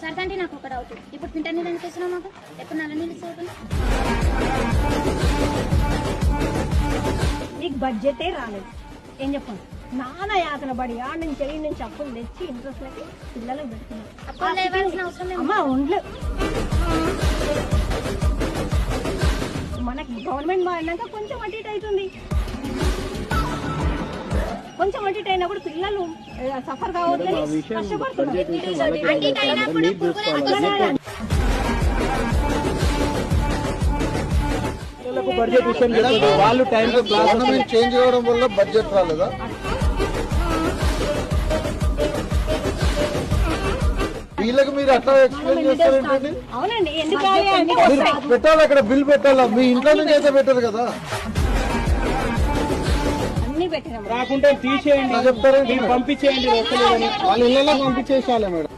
సరదండి నాకు ఒక డౌట్. ఇప్పుడు ఫిల్టర్ నీళ్ళు ఎందుకు ఇస్తున్నావు మాకు? ఎప్పుడు నల్ల నీళ్ళు ఇస్తావు? నీకు బడ్జెటే రాలేదు. ఏం చెప్పండి, నాన్న యాతన పడి ఆడ నుంచి అప్పులు తెచ్చి ఇంట్రెస్ట్లకి పిల్లలకు పెడుతున్నారు. అమ్మా ఉండ్లు మనకి గవర్నమెంట్ మారినాక కొంచెం అటు ఇటు అవుతుంది. కొంచెం అటు ఇటు అయినప్పుడు పిల్లలు సఫర్ కావద్దని కష్టపడుతున్నారు. వాళ్ళు టైం గవర్నమెంట్ చేంజ్ అవ్వడం వల్ల బడ్జెట్ రాలేదా? వీళ్ళకి మీరు అట్లా ఎక్స్ప్లెయిన్ చేస్తారు ఏంటండి? అవునండి, ఎందుకు పెట్టాలి, అక్కడ బిల్ పెట్టాలా? మీ ఇంట్లో నుంచి అయితే పెట్టరు కదా. అన్ని పెట్టినాం. రాకుంటే తీసేయండి, చెప్తారండి, పంపించేయండి. వాళ్ళ ఇళ్ళలో పంపించేసాలే మేడం.